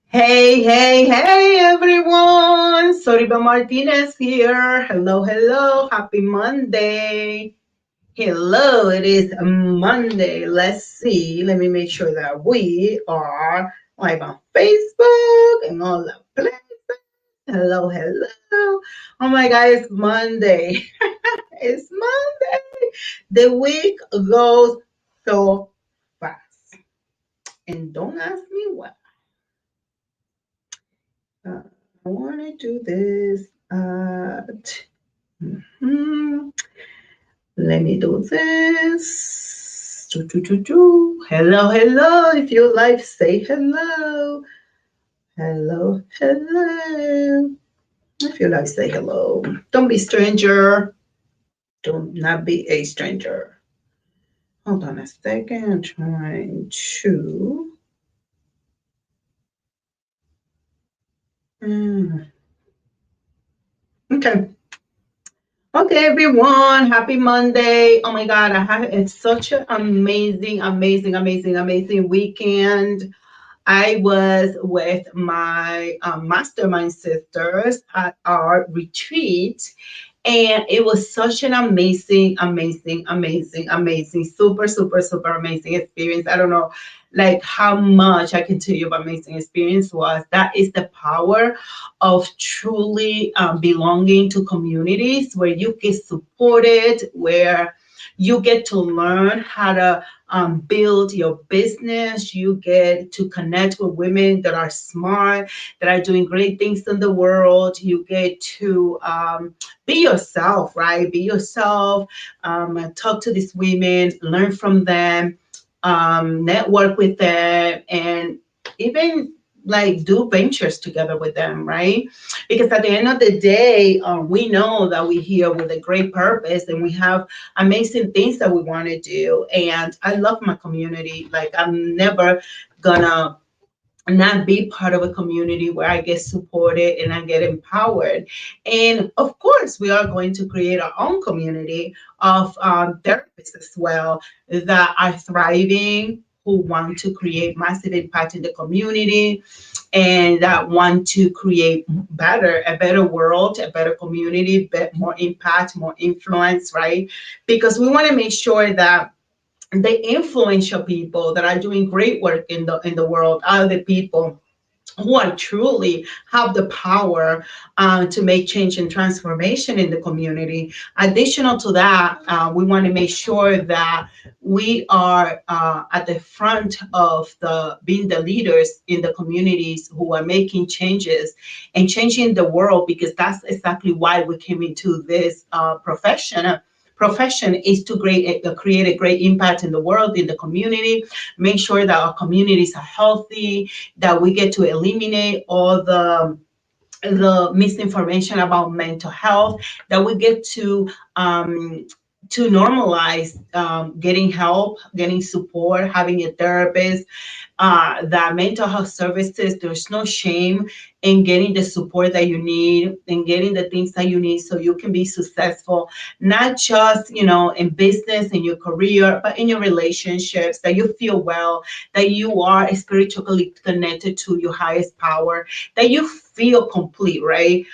Hey, everyone. Soribel Martinez here. Hello. Happy Monday. Hello, it is Monday. Let's see. Let me make sure that we are live on Facebook and all the places. Hello. Oh my God, it's Monday. It's Monday. The week goes so fast. And don't ask me why. Uh, I want to do this. Mhm. Let me do this. Hello. If you like, say hello. Hello. If you like, say hello. Don't be stranger. Do not be a stranger. Hold on a second. I'm trying to. Mm, okay. Okay, everyone. Happy Monday. Oh my God, it's such an amazing weekend. I was with my mastermind sisters at our retreat, and it was such an amazing, super amazing experience. I don't know, like how much I can tell you about amazing experience was. That is the power of truly belonging to communities where you get supported, where you get to learn how to build your business. You get to connect with women that are smart, that are doing great things in the world. You get to be yourself, right? Be yourself. Talk to these women, learn from them, network with them, and even like do ventures together with them, right? Because at the end of the day, we know that we're here with a great purpose and we have amazing things that we want to do. And I love my community. Like, I'm never gonna not be part of a community where I get supported and I get empowered. And of course, we are going to create our own community of therapists as well that are thriving, who want to create massive impact in the community and that want to create a better world, a better community, more impact, more influence, right? Because we want to make sure that the influential people that are doing great work in the world are the people who are truly have the power to make change and transformation in the community. Additional to that, we want to make sure that we are at the front of the being the leaders in the communities who are making changes and changing the world, because that's exactly why we came into this profession is to create a great impact in the world, in the community, make sure that our communities are healthy, that we get to eliminate all the misinformation about mental health, that we get to normalize getting help, getting support, having a therapist, that mental health services, there's no shame in getting the support that you need and getting the things that you need so you can be successful, not just, in business, in your career, but in your relationships, that you feel well, that you are spiritually connected to your highest power, that you feel complete, right?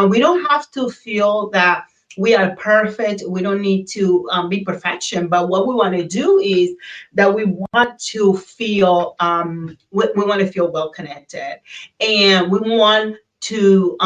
We don't have to feel that we are perfect. We don't need to be perfection. But what we want to do is that we want to feel we want to feel well connected, and we want to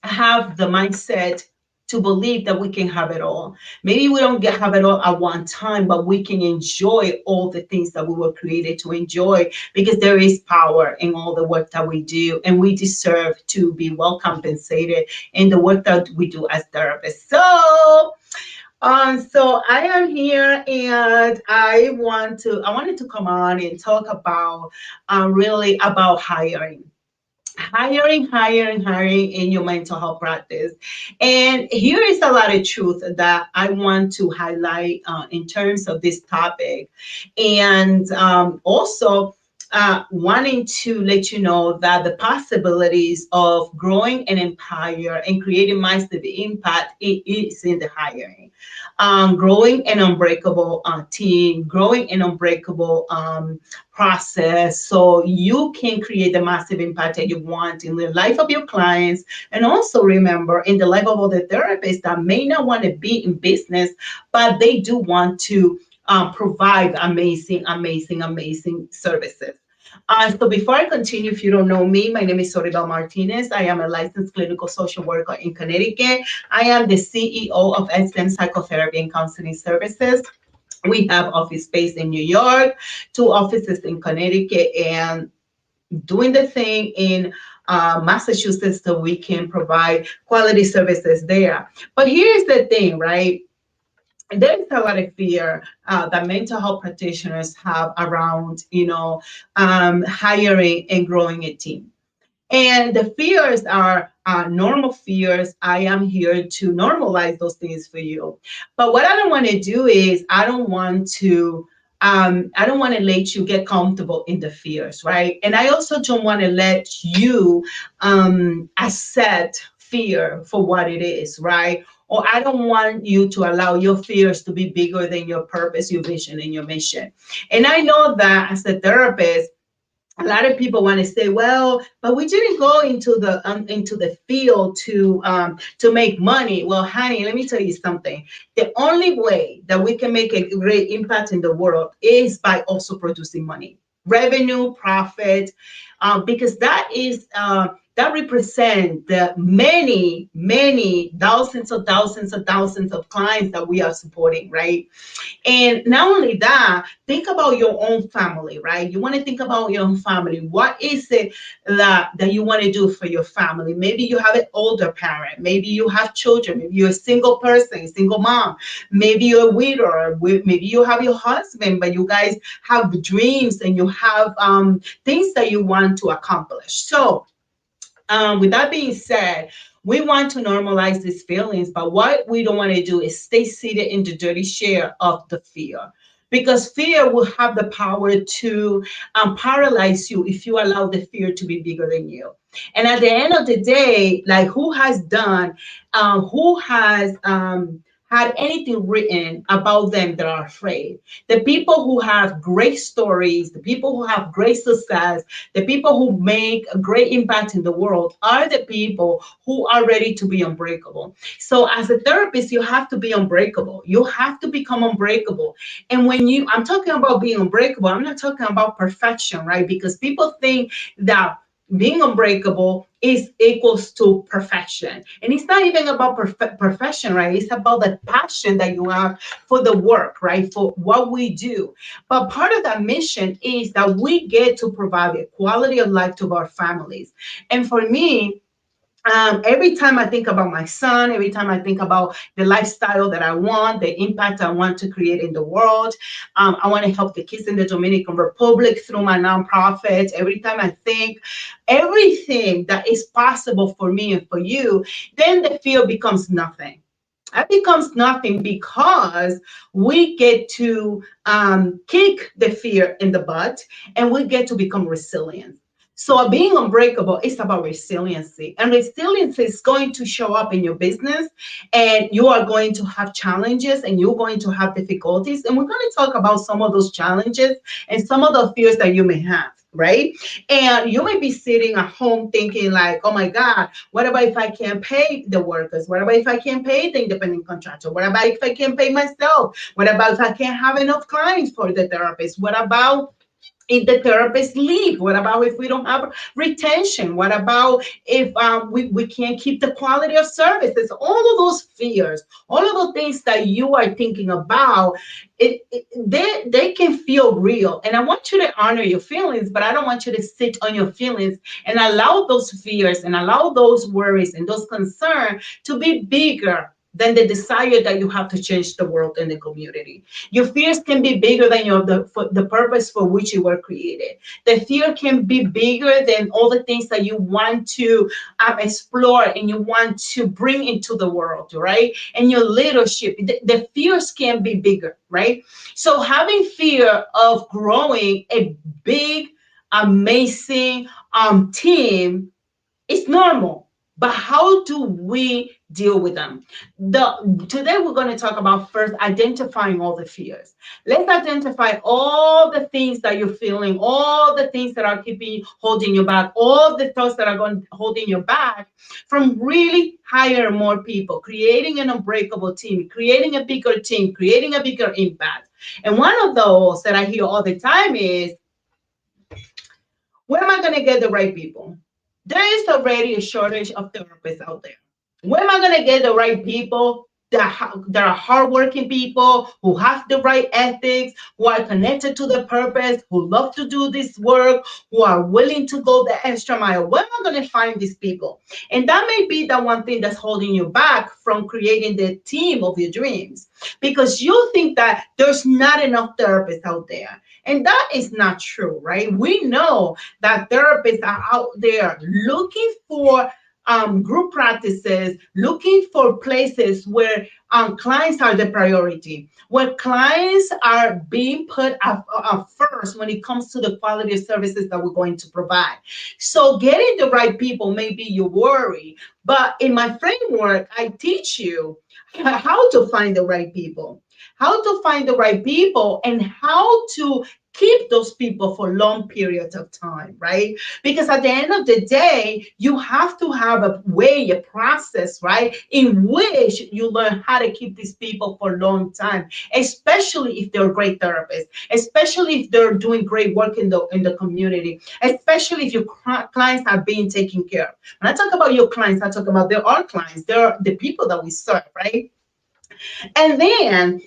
have the mindset to believe that we can have it all. Maybe we don't have it all at one time, but we can enjoy all the things that we were created to enjoy, because there is power in all the work that we do, and we deserve to be well compensated in the work that we do as therapists. So I am here, and I wanted to come on and talk about really about hiring in your mental health practice. And here is a lot of truth that I want to highlight in terms of this topic. And also wanting to let you know that the possibilities of growing an empire and creating massive impact is in the hiring. growing an unbreakable team, growing an unbreakable process, so you can create the massive impact that you want in the life of your clients. And also remember, in the life of other therapists that may not want to be in business, but they do want to provide amazing, amazing, amazing services. So before I continue, if you don't know me, my name is Soribel Martinez. I am a licensed clinical social worker in Connecticut. I am the CEO of SM Psychotherapy and Counseling Services. We have office space in New York, two offices in Connecticut, and doing the thing in Massachusetts so we can provide quality services there. But here's the thing, right? There's a lot of fear that mental health practitioners have around, hiring and growing a team. And the fears are normal fears. I am here to normalize those things for you. But what I don't want to do is I don't want to let you get comfortable in the fears, right? And I also don't want to let you accept fear for what it is, right? Or I don't want you to allow your fears to be bigger than your purpose, your vision, and your mission. And I know that as a therapist, a lot of people want to say, well, but we didn't go into the field to make money. Well, honey, let me tell you something. The only way that we can make a great impact in the world is by also producing money, revenue, profit, because that represents the many thousands of clients that we are supporting, right? And not only that, think about your own family, right? You want to think about your own family. What is it that you want to do for your family? Maybe you have an older parent. Maybe you have children. Maybe you're a single person, single mom. Maybe you're a widow. Or maybe you have your husband, but you guys have dreams and you have things that you want to accomplish. So with that being said, we want to normalize these feelings, but what we don't want to do is stay seated in the dirty share of the fear. Because fear will have the power to paralyze you if you allow the fear to be bigger than you. And at the end of the day, like who has had anything written about them that are afraid? The people who have great stories, the people who have great success, the people who make a great impact in the world are the people who are ready to be unbreakable. So as a therapist, you have to be unbreakable. You have to become unbreakable. And I'm talking about being unbreakable, I'm not talking about perfection, right? Because people think that being unbreakable is equals to perfection. And it's not even about perfection, right? It's about the passion that you have for the work, right? For what we do. But part of that mission is that we get to provide a quality of life to our families. And for me, every time I think about my son, every time I think about the lifestyle that I want, the impact I want to create in the world, I want to help the kids in the Dominican Republic through my nonprofit. Every time I think everything that is possible for me and for you, then the fear becomes nothing. It becomes nothing because we get to kick the fear in the butt and we get to become resilient. So being unbreakable is about resiliency, and resiliency is going to show up in your business, and you are going to have challenges and you're going to have difficulties. And we're going to talk about some of those challenges and some of the fears that you may have, right? And you may be sitting at home thinking like, oh my God, what about if I can't pay the workers? What about if I can't pay the independent contractor? What about if I can't pay myself? What about if I can't have enough clients for the therapist? What about if the therapist leave? What about if we don't have retention? What about if we can't keep the quality of services? All of those fears, all of those things that you are thinking about, they can feel real. And I want you to honor your feelings, but I don't want you to sit on your feelings and allow those fears and allow those worries and those concerns to be bigger than the desire that you have to change the world and the community. Your fears can be bigger than the purpose for which you were created. The fear can be bigger than all the things that you want to explore and you want to bring into the world, right? And your leadership, the fears can be bigger, right? So having fear of growing a big, amazing team, it's normal. but how do we deal with them? Today we're going to talk about first identifying all the fears. Let's identify all the things that you're feeling, all the things that are keeping holding you back, all the thoughts that are going holding you back from really hire more people, creating an unbreakable team, creating a bigger team, creating a bigger impact. And one of those that I hear all the time is, where am I going to get the right people? There is already a shortage of therapists out there. Where am I going to get the right people that are hardworking people who have the right ethics, who are connected to the purpose, who love to do this work, who are willing to go the extra mile? Where am I going to find these people? And that may be the one thing that's holding you back from creating the team of your dreams, because you think that there's not enough therapists out there. And that is not true, right? We know that therapists are out there looking for group practices, looking for places where clients are the priority, where clients are being put up first when it comes to the quality of services that we're going to provide. So getting the right people may be your worry, but in my framework, I teach you how to find the right people, and how to keep those people for long periods of time, right? Because at the end of the day, you have to have a way, a process, right, in which you learn how to keep these people for a long time, especially if they're great therapists, especially if they're doing great work in the community, especially if your clients are being taken care of. When I talk about your clients, I talk about our clients. They're the people that we serve, right? And then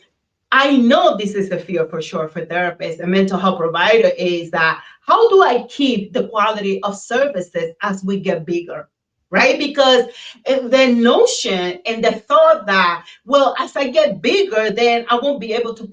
I know this is a fear for sure for therapists and mental health provider, is that how do I keep the quality of services as we get bigger? Right? Because the notion and the thought that, well, as I get bigger, then I won't be able to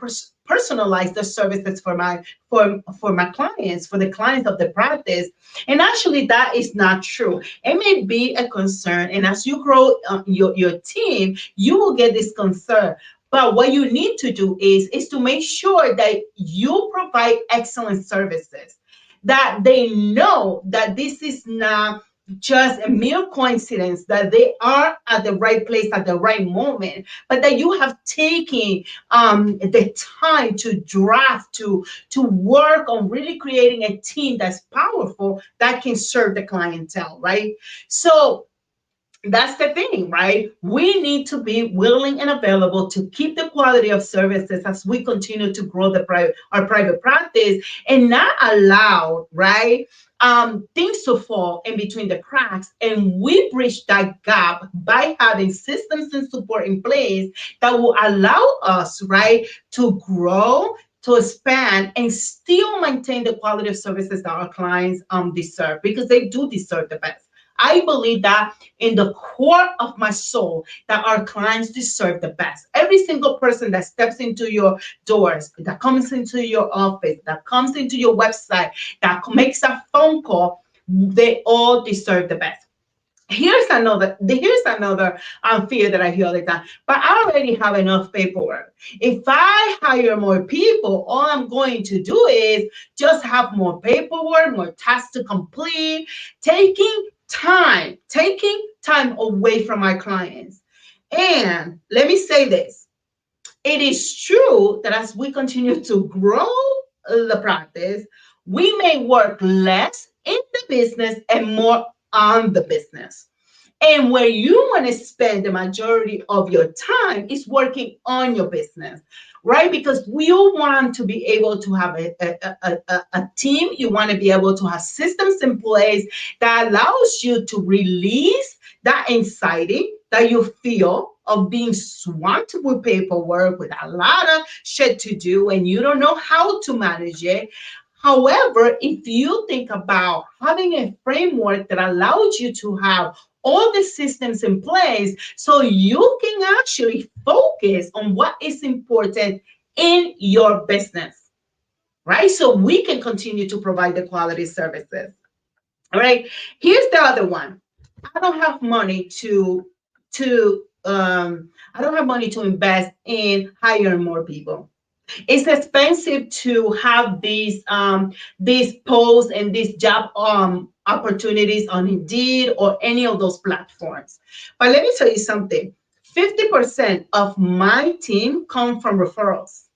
personalize the services for my clients, for the clients of the practice. And actually, that is not true. It may be a concern, and as you grow your team, you will get this concern. But what you need to do is to make sure that you provide excellent services, that they know that this is not just a mere coincidence that they are at the right place at the right moment, but that you have taken the time to draft, to work on really creating a team that's powerful, that can serve the clientele, right? So that's the thing, right? We need to be willing and available to keep the quality of services as we continue to grow our private practice, and not allow, right, things to fall in between the cracks. And we bridge that gap by having systems and support in place that will allow us, right, to grow, to expand, and still maintain the quality of services that our clients deserve, because they do deserve the best. I believe that in the core of my soul, that our clients deserve the best. Every single person that steps into your doors, that comes into your office, that comes into your website, that makes a phone call, they all deserve the best. Here's another fear that I hear all the time. But I already have enough paperwork. If I hire more people, all I'm going to do is just have more paperwork, more tasks to complete, taking time away from my clients. And let me say this. It is true that as we continue to grow the practice, we may work less in the business and more on the business. And where you want to spend the majority of your time is working on your business, right? Because we want to be able to have a team. You want to be able to have systems in place that allows you to release that anxiety that you feel of being swamped with paperwork, with a lot of shit to do, and you don't know how to manage it. However, if you think about having a framework that allows you to have all the systems in place, so you can actually focus on what is important in your business, right? So we can continue to provide the quality services. All right. Here's the other one. I don't have money to invest in hiring more people. It's expensive to have these posts and these job opportunities on Indeed or any of those platforms. But let me tell you something. 50% of my team come from referrals.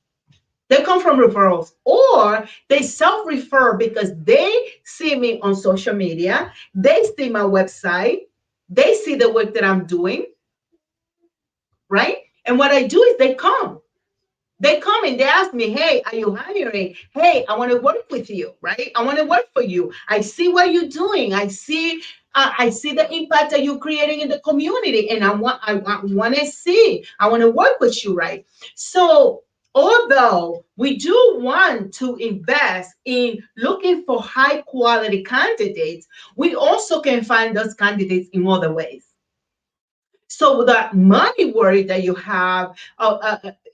They come from referrals, or they self-refer because they see me on social media, they see my website, they see the work that I'm doing, right? And what I do is they come. They come and they ask me, hey, are you hiring? Hey, I want to work with you, right? I want to work for you. I see what you're doing. I see the impact that you're creating in the community, and I want to see. I want to work with you, right? So although we do want to invest in looking for high quality candidates, we also can find those candidates in other ways. So that money worry that you have,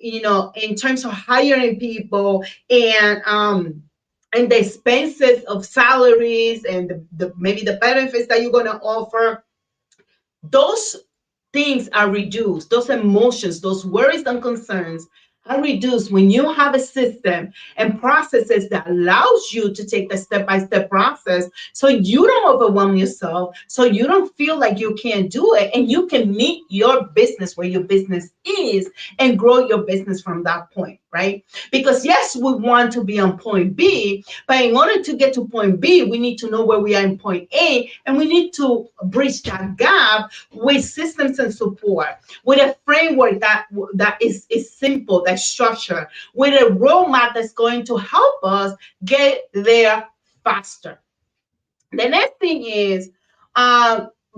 in terms of hiring people and the expenses of salaries and maybe the benefits that you're going to offer, those things are reduced. Those emotions, those worries and concerns are reduced when you have a system and processes that allows you to take the step-by-step process, so you don't overwhelm yourself, so you don't feel like you can't do it, and you can meet your business where your business is and grow your business from that point, right? Because yes, we want to be on point B, but in order to get to point B, we need to know where we are in point A, and we need to bridge that gap with systems and support, with a framework that is simple, that's structured, with a roadmap that's going to help us get there faster. The next thing is,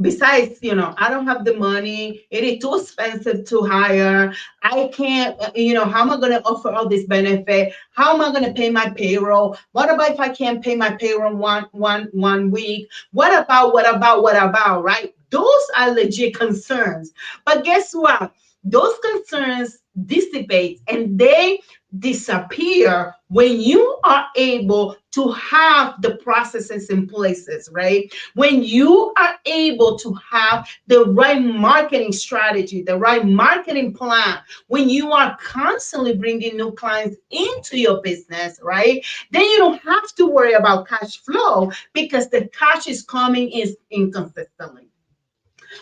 besides, I don't have the money, it is too expensive to hire, I can't, how am I going to offer all this benefit? How am I going to pay my payroll? What about if I can't pay my payroll one week? What about, right? Those are legit concerns. But guess what? Those concerns dissipate and they disappear when you are able to have the processes in places, right? When you are able to have the right marketing strategy, the right marketing plan, when you are constantly bringing new clients into your business, right? Then you don't have to worry about cash flow because the cash is coming is inconsistently.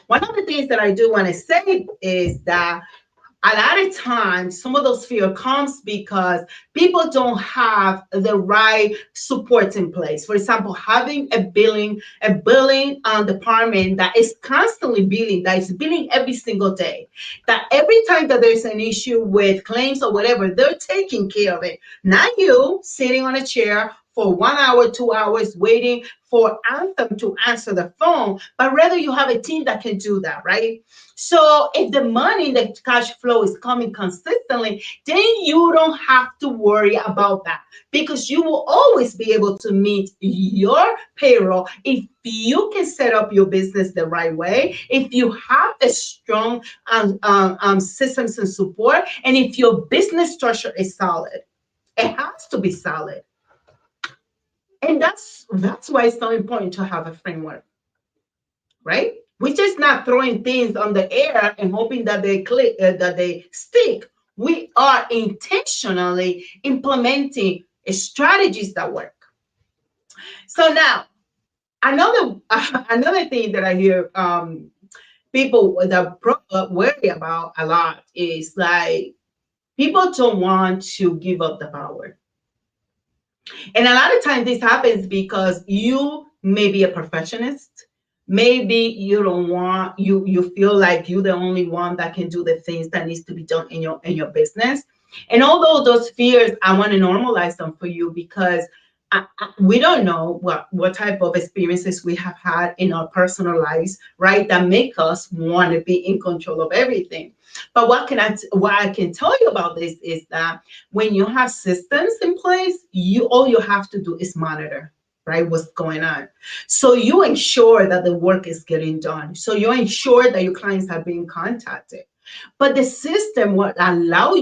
One of the things that I do want to say is that a lot of times some of those fear comes because people don't have the right supports in place. For example, having a billing department that is constantly billing, that is billing every single day, that every time that there's an issue with claims or whatever, they're taking care of it. Not you sitting on a chair for 1 hour, 2 hours waiting for Anthem to answer the phone, but rather you have a team that can do that, right? So if the money, the cash flow is coming consistently, then you don't have to worry about that because you will always be able to meet your payroll if you can set up your business the right way, if you have a strong systems and support, and if your business structure is solid. It has to be solid. And that's why it's so important to have a framework, right? We're just not throwing things on the air and hoping that they click, that they stick. We are intentionally implementing strategies that work. So now, another another thing that I hear people that worry about a lot is like people don't want to give up the power. And a lot of times this happens because you may be a perfectionist. Maybe you don't want you feel like you're the only one that can do the things that needs to be done in your business. And although those fears, I want to normalize them for you because we don't know what type of experiences we have had in our personal lives, right? That make us want to be in control of everything. But what I can tell you about this is that when you have systems in place, all you have to do is monitor, right? What's going on. So you ensure that the work is getting done. So you ensure that your clients are being contacted. But the system will allow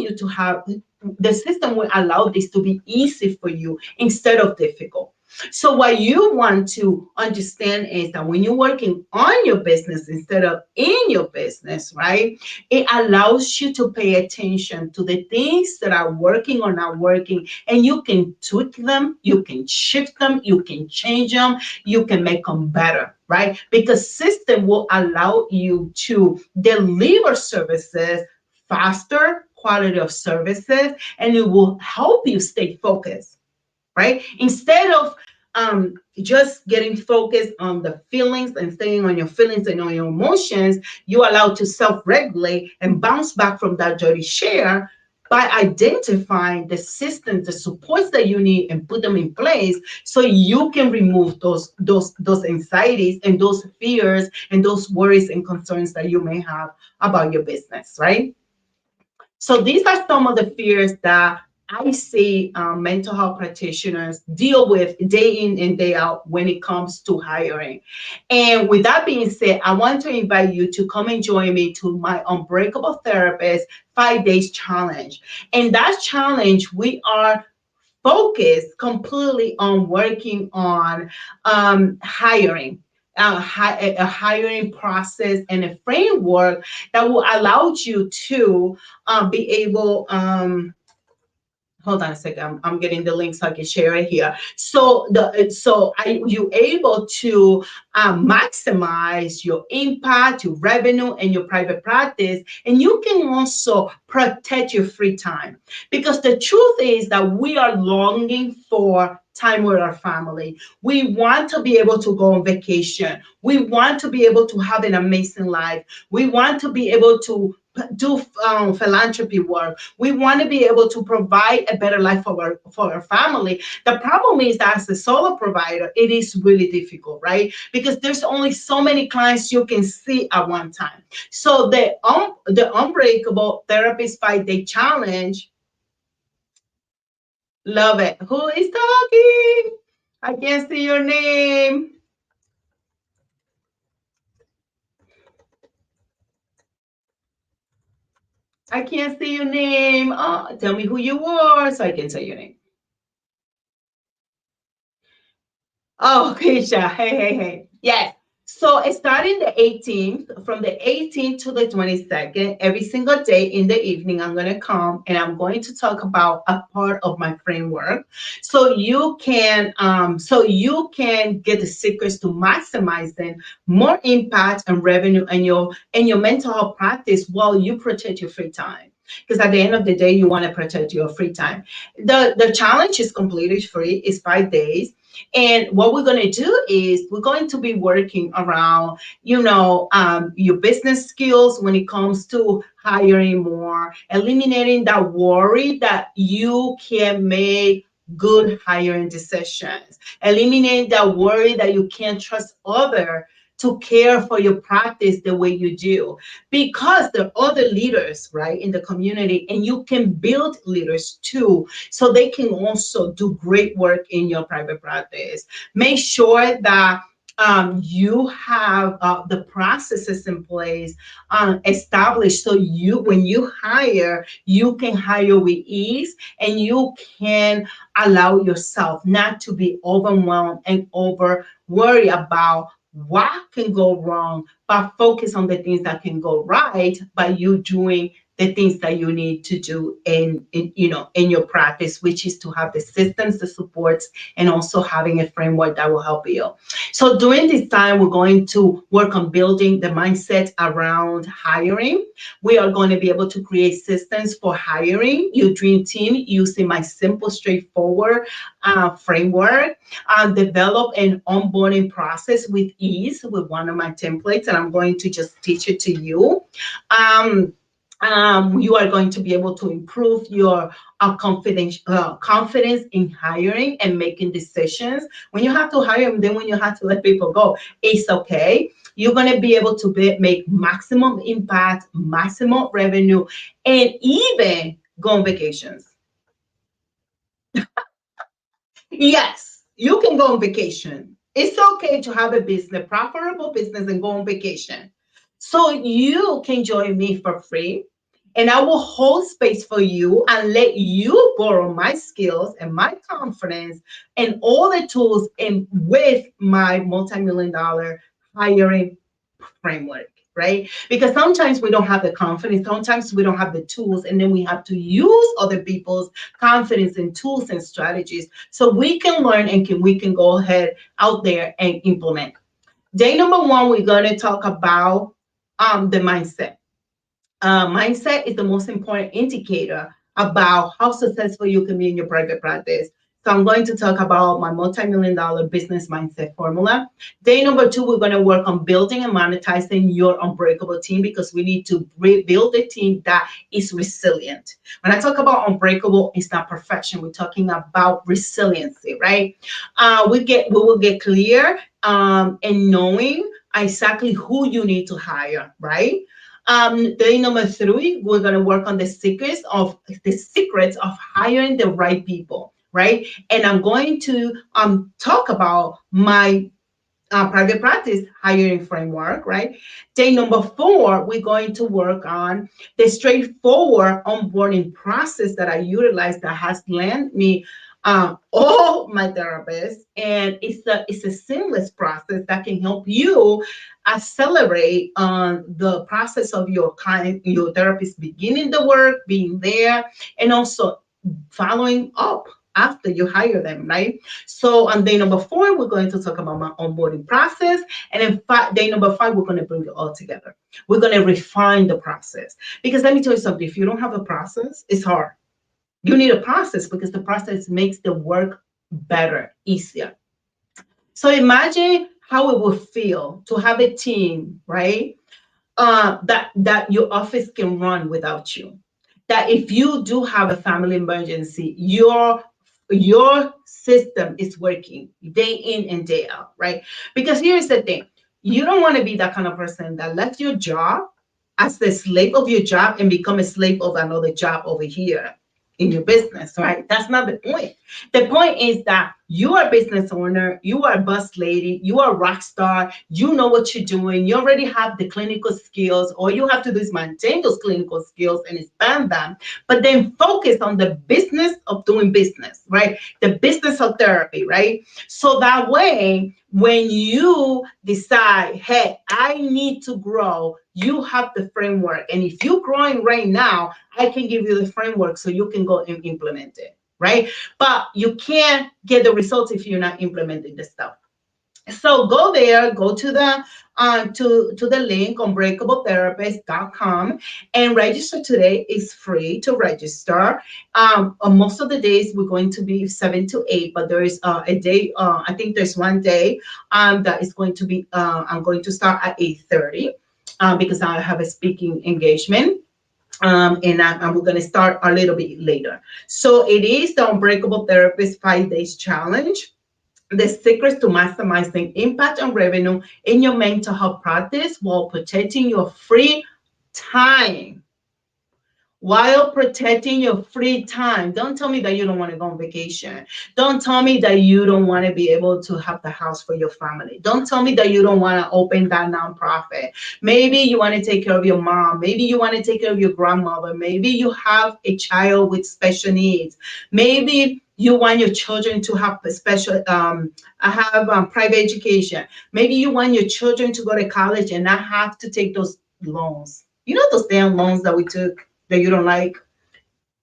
this to be easy for you instead of difficult. So what you want to understand is that when you're working on your business instead of in your business, right? It allows you to pay attention to the things that are working or not working, and you can tweak them, you can shift them, you can change them, you can make them better, right? Because system will allow you to deliver services faster, quality of services, and it will help you stay focused, right? Instead of just getting focused on the feelings and staying on your feelings and on your emotions, you allow to self-regulate and bounce back from that dirty share by identifying the systems, the supports that you need, and put them in place so you can remove those anxieties and those fears and those worries and concerns that you may have about your business, right? So these are some of the fears that I see mental health practitioners deal with day in and day out when it comes to hiring. And with that being said, I want to invite you to come and join me to my Unbreakable Therapist 5 days challenge. And that challenge, we are focused completely on working on hiring. A hiring process and a framework that will allow you to be able hold on a second. I'm getting the link so I can share it here. You able to maximize your impact, your revenue, and your private practice, and you can also protect your free time, because the truth is that we are longing for time with our family. We want to be able to go on vacation. We want to be able to have an amazing life. We want to be able to do philanthropy work. We want to be able to provide a better life for our family. The problem is that as a solo provider, it is really difficult, right? Because there's only so many clients you can see at one time. So the Unbreakable Therapist 5 day challenge, love it. Who is talking? I can't see your name. I can't see your name. Oh, tell me who you are so I can say your name. Oh, Keisha. Hey, hey, hey. Yes. So starting the 18th, from the 18th to the 22nd, every single day in the evening, I'm going to come and I'm going to talk about a part of my framework. So you can get the secrets to maximizing more impact and revenue in your mental health practice while you protect your free time. Because at the end of the day, you want to protect your free time. The challenge is completely free. It's 5 days. And what we're going to do is we're going to be working around, your business skills when it comes to hiring more, eliminating that worry that you can make good hiring decisions, eliminating that worry that you can't trust others to care for your practice the way you do, because there are other leaders, right, in the community, and you can build leaders too, so they can also do great work in your private practice. Make sure that you have the processes in place established, so when you hire, you can hire with ease, and you can allow yourself not to be overwhelmed and over worry about what can go wrong, but focus on the things that can go right by you doing the things that you need to do in your practice, which is to have the systems, the supports, and also having a framework that will help you. So during this time, we're going to work on building the mindset around hiring. We are going to be able to create systems for hiring your dream team using my simple, straightforward framework. Develop an onboarding process with ease with one of my templates, and I'm going to just teach it to you. You are going to be able to improve your confidence in hiring and making decisions. When you have to hire them, then when you have to let people go, it's okay. You're going to be able to make maximum impact, maximum revenue, and even go on vacations. Yes, you can go on vacation. It's okay to have a business, profitable business, and go on vacation. So you can join me for free. And I will hold space for you and let you borrow my skills and my confidence and all the tools and with my multi-million dollar hiring framework, right? Because sometimes we don't have the confidence, sometimes we don't have the tools, and then we have to use other people's confidence and tools and strategies so we can learn and we can go ahead out there and implement. Day number one, we're going to talk about the mindset. Mindset is the most important indicator about how successful you can be in your private practice. So I'm going to talk about my multi-million dollar business mindset formula. Day number two, we're going to work on building and monetizing your unbreakable team because we need to build a team that is resilient. When I talk about unbreakable, it's not perfection. We're talking about resiliency, right? We will get clear in knowing exactly who you need to hire, right? Day number three, we're gonna work on the secrets of hiring the right people, right? And I'm going to talk about my private practice hiring framework, right? Day number four, we're going to work on the straightforward onboarding process that I utilize that has landed me all my therapists, and it's a seamless process that can help you accelerate the process of your client, your therapist beginning the work, being there, and also following up after you hire them, right? So on day number four, we're going to talk about my onboarding process. And then day number five, we're going to bring it all together. We're going to refine the process. Because let me tell you something, if you don't have a process, it's hard. You need a process because the process makes the work better, easier. So imagine how it would feel to have a team, right? That your office can run without you. That if you do have a family emergency, your system is working day in and day out, right? Because here's the thing, you don't want to be that kind of person that left your job as the slave of your job and become a slave of another job over here in your business, right? That's not the point. The point is that you are a business owner, you are a boss lady, you are a rock star, you know what you're doing, you already have the clinical skills. All you have to do is maintain those clinical skills and expand them, but then focus on the business of doing business, right? The business of therapy, right? So that way, when you decide, hey, I need to grow, you have the framework. And if you're growing right now, I can give you the framework so you can go and implement it, right? But you can't get the results if you're not implementing the stuff. So go there, go to the link unbreakabletherapist.com and register today. It's free to register. Most of the days we're going to be 7 to 8, but there is a day. I think there's one day that is going to be. I'm going to start at 8:30 because I have a speaking engagement. And we're going to start a little bit later. So it is the Unbreakable Therapist 5 Days Challenge. The secrets to maximizing impact and revenue in your mental health practice while protecting your free time. While protecting your free time. Don't tell me that you don't want to go on vacation. Don't tell me that you don't want to be able to have the house for your family. Don't tell me that you don't want to open that nonprofit. Maybe you want to take care of your mom. Maybe you want to take care of your grandmother. Maybe you have a child with special needs. Maybe you want your children to have a special private education. Maybe you want your children to go to college and not have to take those loans. You know those damn loans that we took that you don't like?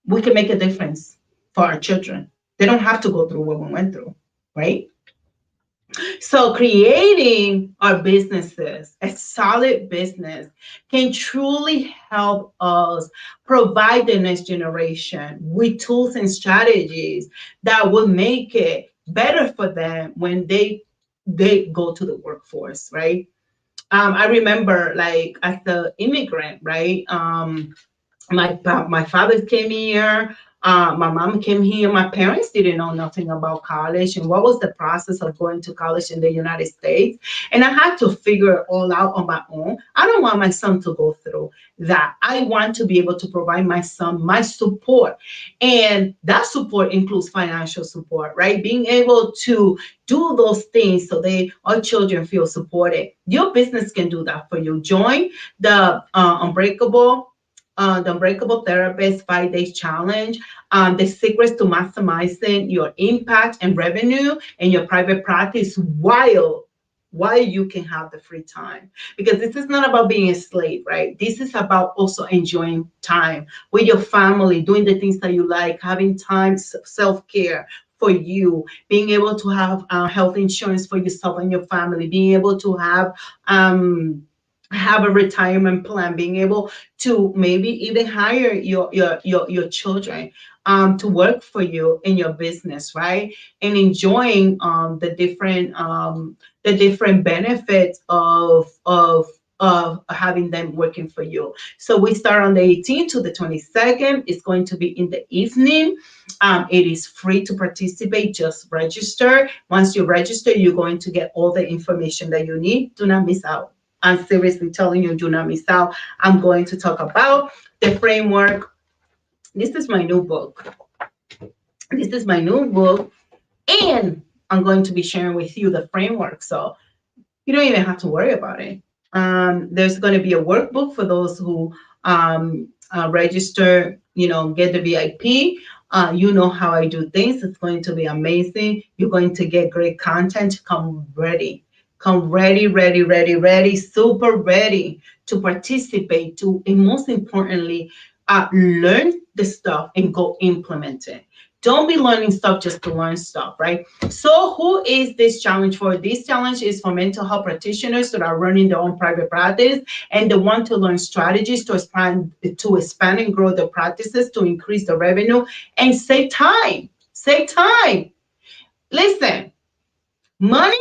We can make a difference for our children. They don't have to go through what we went through, right? So creating our businesses, a solid business, can truly help us provide the next generation with tools and strategies that will make it better for them when they go to the workforce, right? I remember, like, as the immigrant, right? My father came here, my mom came here. My parents didn't know nothing about college and what was the process of going to college in the United States. And I had to figure it all out on my own. I don't want my son to go through that. I want to be able to provide my son my support. And that support includes financial support, right? Being able to do those things so our children feel supported. Your business can do that for you. Join the Unbreakable the Unbreakable Therapist 5 Days Challenge, the secrets to maximizing your impact and revenue in your private practice while you can have the free time. Because this is not about being a slave, right? This is about also enjoying time with your family, doing the things that you like, having time, self-care for you, being able to have health insurance for yourself and your family, being able to have a retirement plan, being able to maybe even hire your children to work for you in your business, right? And enjoying the different benefits of having them working for you. So we start on the 18th to the 22nd. It's going to be in the evening. It is free to participate. Just register. Once you register, you're going to get all the information that you need. Do not miss out. I'm seriously telling you, do not miss out. I'm going to talk about the framework. This is my new book. This is my new book, and I'm going to be sharing with you the framework. So you don't even have to worry about it. There's going to be a workbook for those who register, get the VIP. You know how I do things. It's going to be amazing. You're going to get great content. Come ready. Come ready, ready, ready, ready, super ready to participate, to, and most importantly, learn the stuff and go implement it. Don't be learning stuff just to learn stuff, right? So who is this challenge for? This challenge is for mental health practitioners that are running their own private practice and they want to learn strategies to expand and grow their practices, to increase the revenue and save time. Save time. Listen, money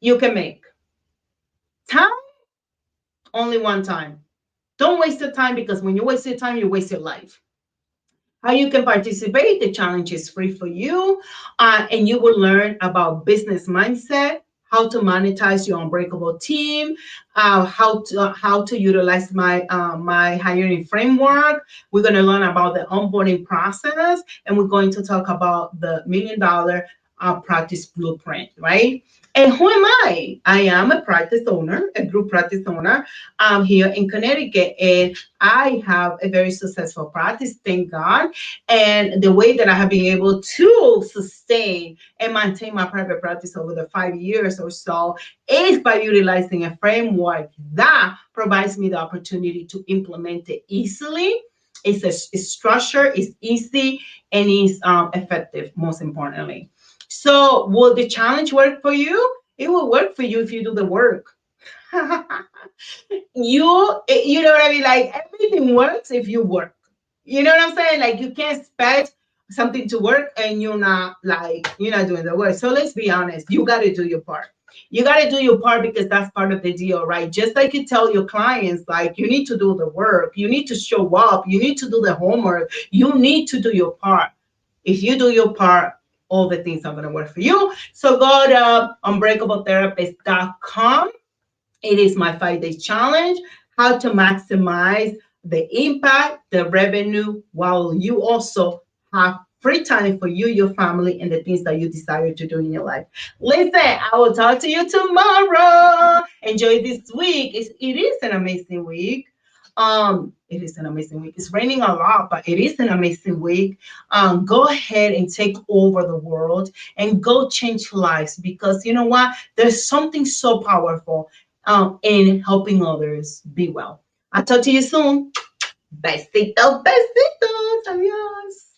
you can make. Time, only one time. Don't waste your time, because when you waste your time, you waste your life. How you can participate? The challenge is free for you, and you will learn about business mindset, how to monetize your Unbreakable team, how to utilize my hiring framework. We're going to learn about the onboarding process, and we're going to talk about the $1 million practice blueprint, right? And who am I? I am a practice owner, a group practice owner here in Connecticut. And I have a very successful practice, thank God. And the way that I have been able to sustain and maintain my private practice over the 5 years or so is by utilizing a framework that provides me the opportunity to implement it easily. It's structured, it's easy, and it's effective, most importantly. So will the challenge work for you? It will work for you if you do the work. You know what I mean? Like, everything works if you work. You know what I'm saying? Like, you can't expect something to work and you're not doing the work. So let's be honest. You got to do your part. You got to do your part, because that's part of the deal, right? Just like you tell your clients, like, you need to do the work, you need to show up, you need to do the homework, you need to do your part. If you do your part, all the things are going to work for you. So go to unbreakabletherapist.com. It is my 5 day challenge, how to maximize the impact, the revenue, while you also have free time for you, your family, and the things that you desire to do in your life. Listen, I will talk to you tomorrow. Enjoy this week. It is an amazing week. It is an amazing week. It's raining a lot, but it is an amazing week. Go ahead and take over the world and go change lives, because you know what? There's something so powerful in helping others be well. I'll talk to you soon. Besitos, besitos. Adios.